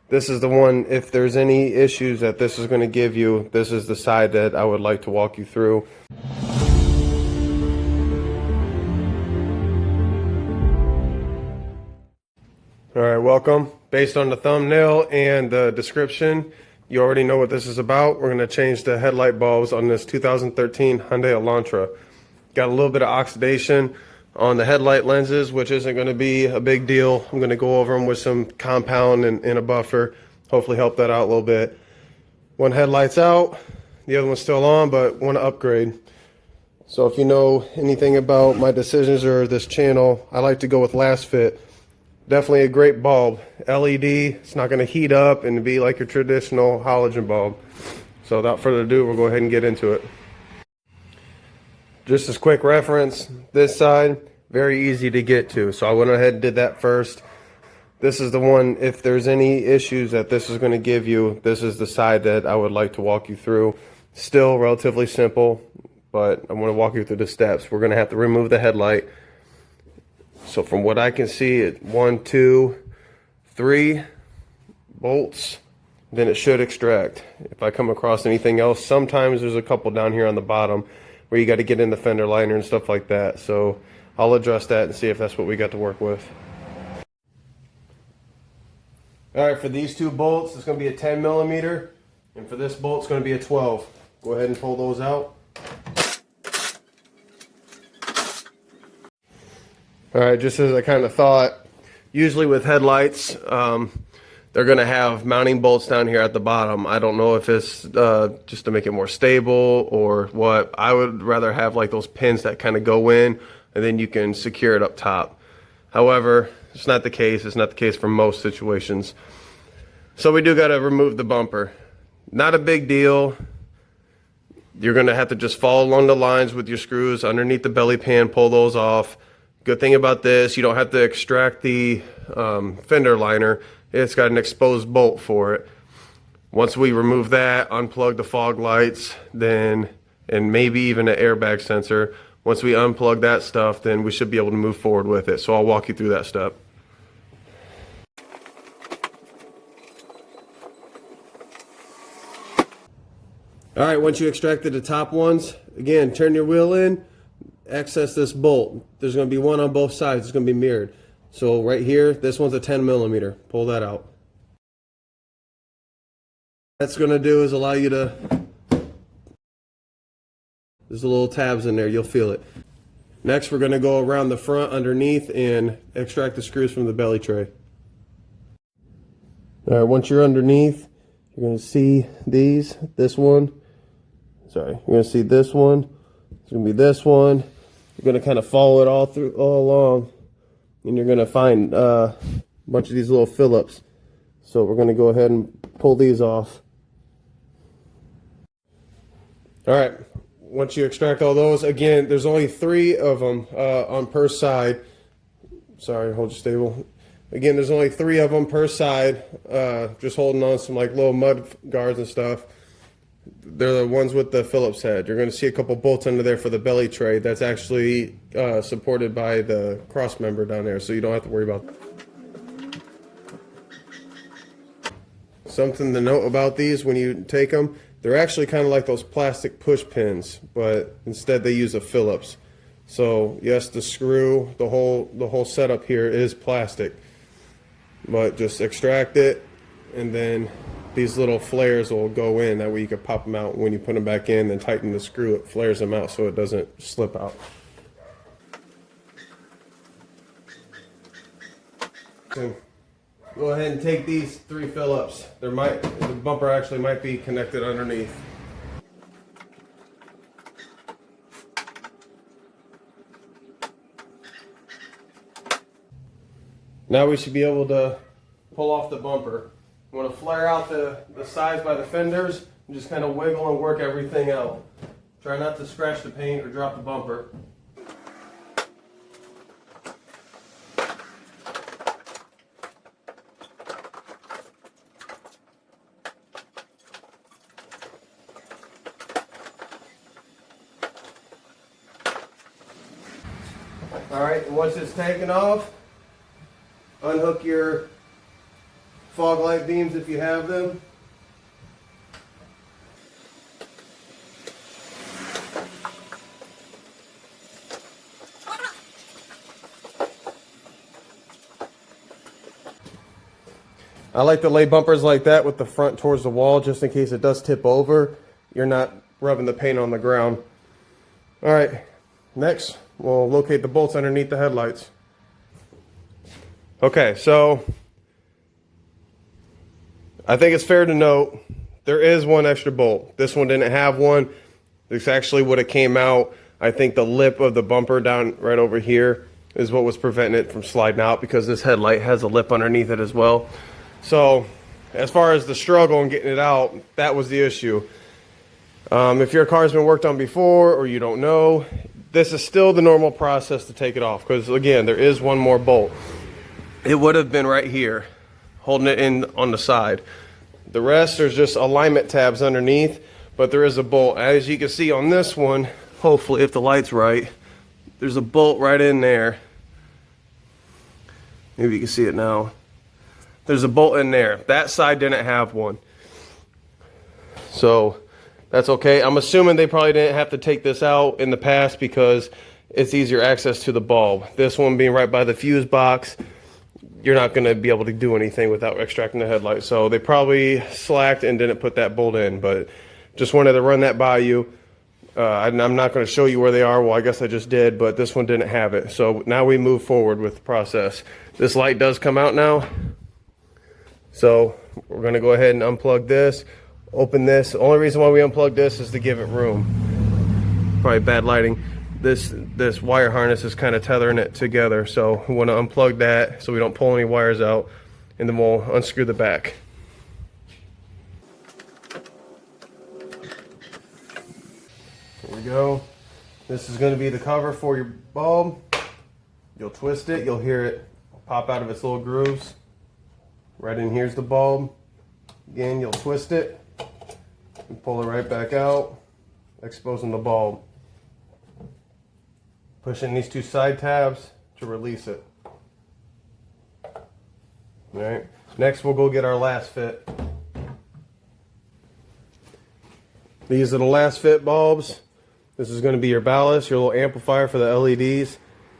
This is the one, if there's any issues that this is going to give you, this is the side that I would like to walk you through. All right, welcome. Based on the thumbnail and the description, you already know what this is about. We're going to change the headlight bulbs on this 2013 Hyundai Elantra. Got a little bit of oxidation on the headlight lenses, which isn't going to be a big deal. I'm going to go over them with some compound and a buffer, hopefully help that out a little bit. One headlight's out, the other one's still on, but want to upgrade. So if you know anything about my decisions or this channel, I like to go with Lasfit. Definitely a great bulb. LED, it's not going to heat up and be like your traditional halogen bulb. So without further ado, we'll go ahead and get into it. Just as quick reference, this side, very easy to get to. So I went ahead and did that first. This is the one, if there's any issues that this is going to give you, this is the side that I would like to walk you through. Still relatively simple, but I'm going to walk you through the steps. We're going to have to remove the headlight. So from what I can see, it's 1, 2, 3 bolts. Then it should extract. If I come across anything else, sometimes there's a couple down here on the bottom where you got to get in the fender liner and stuff like that. So I'll address that and see if that's what we got to work with. All right, for these two bolts, it's going to be a 10 millimeter, and for this bolt, it's going to be a 12. Go ahead and pull those out. All right, just as I kind of thought, usually with headlights, they're going to have mounting bolts down here at the bottom. I don't know if it's just to make it more stable or what. I would rather have like those pins that kind of go in and then you can secure it up top. However, it's not the case. It's not the case for most situations. So we do got to remove the bumper. Not a big deal. You're going to have to just follow along the lines with your screws underneath the belly pan, pull those off. Good thing about this, you don't have to extract the fender liner. It's got an exposed bolt for it. Once we remove that, unplug the fog lights, then, and maybe even an airbag sensor. Once we unplug that stuff, then we should be able to move forward with it. So I'll walk you through that step. All right, once you extracted the top ones, again, turn your wheel in, access this bolt. There's going to be one on both sides. It's going to be mirrored. So right here, this one's a 10 millimeter. Pull that out. That's going to do is allow you to, there's little tabs in there, you'll feel it. Next, we're going to go around the front underneath and extract the screws from the belly tray. All right, once you're underneath, you're going to see this one. Sorry, you're going to see this one. It's going to be this one. You're going to kind of follow it all along. And you're going to find a bunch of these little Phillips. So we're going to go ahead and pull these off. All right, once you extract all those, again, there's only 3 of them on per side. Sorry, hold you stable. Again, there's only 3 of them per side. Just holding on some like little mud guards and stuff. They're the ones with the Phillips head. You're going to see a couple bolts under there for the belly tray. That's actually supported by the cross member down there, so you don't have to worry about that. Something to note about these when you take them, they're actually kind of like those plastic push pins, but instead they use a Phillips. So yes, the screw, the whole setup here is plastic, but just extract it, and then these little flares will go in. That way you can pop them out when you put them back in, then tighten the screw. It flares them out so it doesn't slip out. So go ahead and take these 3 Phillips. The bumper actually might be connected underneath. Now we should be able to pull off the bumper. You want to flare out the sides by the fenders and just kind of wiggle and work everything out. Try not to scratch the paint or drop the bumper. All right, and once it's taken off, unhook your fog light beams if you have them. I like to lay bumpers like that with the front towards the wall just in case it does tip over. You're not rubbing the paint on the ground. All right, next we'll locate the bolts underneath the headlights. Okay, so I think it's fair to note there is one extra bolt. This one didn't have one. This actually would have came out. I think the lip of the bumper down right over here is what was preventing it from sliding out, because this headlight has a lip underneath it as well. So as far as the struggle in getting it out, that was the issue. If your car's been worked on before or you don't know, this is still the normal process to take it off, because again, there is one more bolt. It would have been right here, holding it in on the side. The rest, there's just alignment tabs underneath, but there is a bolt. As you can see on this one, hopefully if the light's right, there's a bolt right in there. Maybe you can see it now. There's a bolt in there. That side didn't have one. So that's okay. I'm assuming they probably didn't have to take this out in the past because it's easier access to the bulb. This one being right by the fuse box, you're not going to be able to do anything without extracting the headlight. So they probably slacked and didn't put that bolt in, but just wanted to run that by you. I'm not going to show you where they are. Well, I guess I just did, but this one didn't have it. So now we move forward with the process. This light does come out now. So we're going to go ahead and unplug this, open this. The only reason why we unplugged this is to give it room. Probably bad lighting. This wire harness is kind of tethering it together. So we want to unplug that so we don't pull any wires out, and then we'll unscrew the back. There we go. This is going to be the cover for your bulb. You'll twist it, you'll hear it pop out of its little grooves. Right in here's the bulb. Again, you'll twist it and pull it right back out, exposing the bulb. Push in these two side tabs to release it. All right. Next, we'll go get our Lasfit. These are the Lasfit bulbs. This is going to be your ballast, your little amplifier for the LEDs.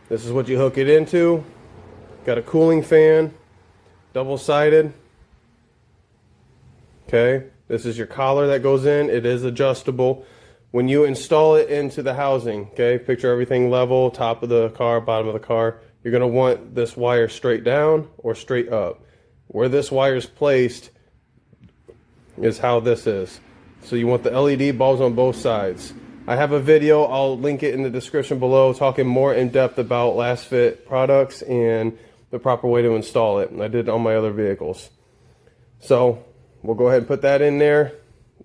This is what you hook it into. Got a cooling fan. Double-sided. Okay, this is your collar that goes in. It is adjustable. When you install it into the housing, okay, picture everything level, top of the car, bottom of the car. You're going to want this wire straight down or straight up. Where this wire is placed is how this is. So you want the LED bulbs on both sides. I have a video, I'll link it in the description below, talking more in depth about Lasfit products and the proper way to install it. I did it on my other vehicles. So we'll go ahead and put that in there.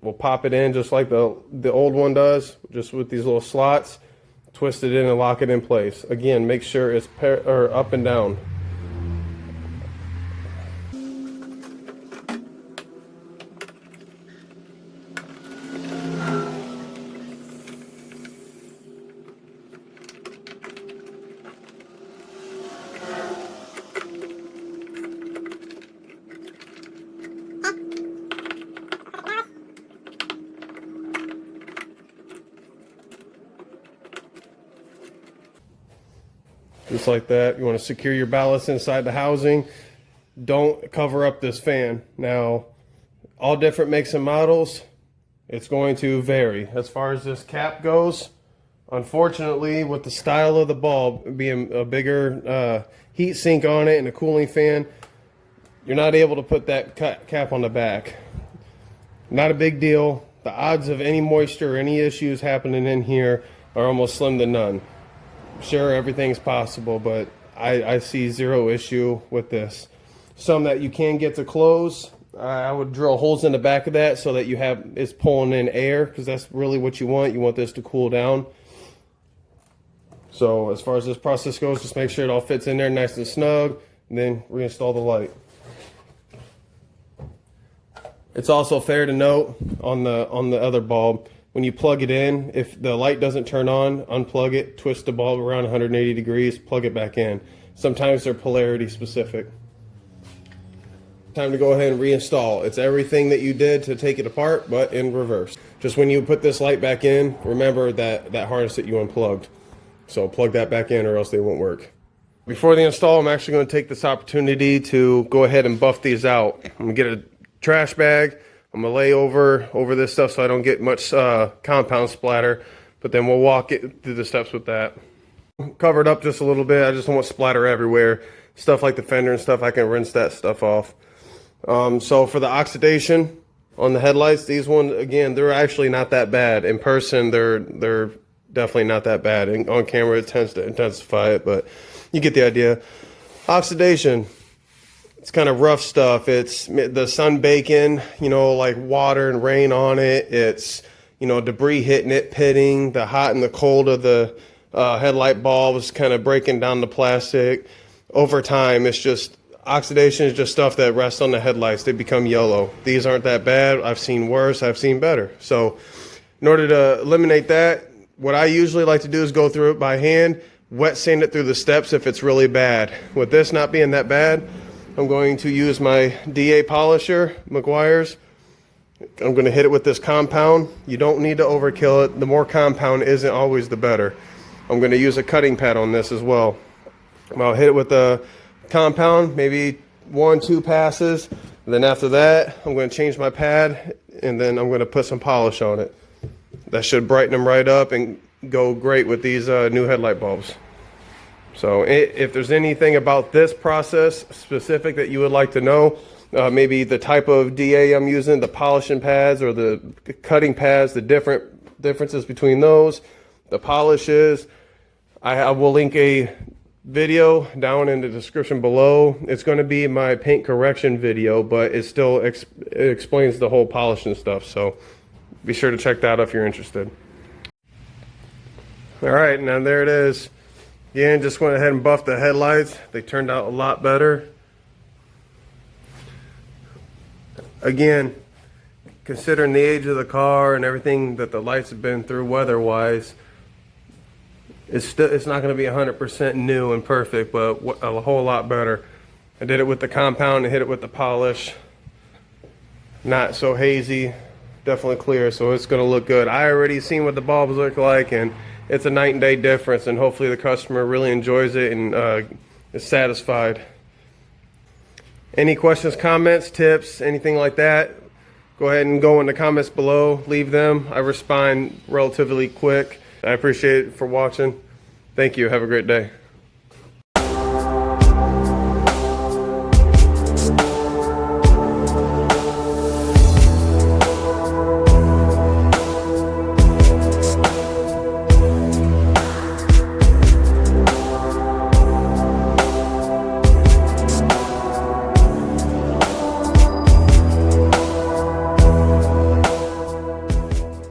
We'll pop it in just like the old one does, just with these little slots. Twist it in and lock it in place. Again, make sure it's up and down. Just like that. You want to secure your ballast inside the housing. Don't cover up this fan. Now, all different makes and models, it's going to vary. As far as this cap goes, unfortunately, with the style of the bulb being a bigger heat sink on it and a cooling fan, you're not able to put that cap on the back. Not a big deal. The odds of any moisture or any issues happening in here are almost slim to none. Sure, everything's possible, but I see zero issue with this. Some that you can get to close, I would drill holes in the back of that so that you have it's pulling in air, because that's really what you want. You want this to cool down. So as far as this process goes, just make sure it all fits in there nice and snug, and then reinstall the light. It's also fair to note on the other bulb, when you plug it in, if the light doesn't turn on, unplug it, twist the bulb around 180 degrees, plug it back in. Sometimes they're polarity specific. Time to go ahead and reinstall. It's everything that you did to take it apart, but in reverse. Just when you put this light back in, remember that harness that you unplugged. So plug that back in or else they won't work. Before the install, I'm actually going to take this opportunity to go ahead and buff these out. I'm going to get a trash bag. I'm going to lay over this stuff so I don't get much compound splatter. But then we'll walk it through the steps with that. Cover it up just a little bit. I just don't want splatter everywhere. Stuff like the fender and stuff, I can rinse that stuff off. So for the oxidation on the headlights, these ones, again, they're actually not that bad. In person, they're definitely not that bad. And on camera, it tends to intensify it, but you get the idea. Oxidation, it's kind of rough stuff. It's the sun baking, you know, like water and rain on it. It's, you know, debris hitting it, pitting, the hot and the cold of the headlight bulbs kind of breaking down the plastic. Over time, it's just, oxidation is just stuff that rests on the headlights. They become yellow. These aren't that bad. I've seen worse. I've seen better. So in order to eliminate that, what I usually like to do is go through it by hand, wet sand it through the steps if it's really bad. With this not being that bad, I'm going to use my DA polisher, Meguiar's. I'm going to hit it with this compound. You don't need to overkill it. The more compound isn't always the better. I'm going to use a cutting pad on this as well. I'll hit it with the compound, maybe 1-2 passes. And then after that, I'm going to change my pad and then I'm going to put some polish on it. That should brighten them right up and go great with these new headlight bulbs. So if there's anything about this process specific that you would like to know, maybe the type of DA I'm using, the polishing pads or the cutting pads, the differences between those, the polishes, I will link a video down in the description below. It's going to be my paint correction video, but it still it explains the whole polishing stuff. So be sure to check that out if you're interested. All right, now there it is. Again, just went ahead and buffed the headlights. They turned out a lot better. Again, considering the age of the car and everything that the lights have been through weather-wise, it's not going to be 100% new and perfect, but a whole lot better. I did it with the compound and hit it with the polish. Not so hazy, definitely clear, so it's going to look good. I already seen what the bulbs look like, and it's a night and day difference, and hopefully the customer really enjoys it and is satisfied. Any questions, comments, tips, anything like that, go ahead and go in the comments below. Leave them. I respond relatively quick. I appreciate it for watching. Thank you. Have a great day.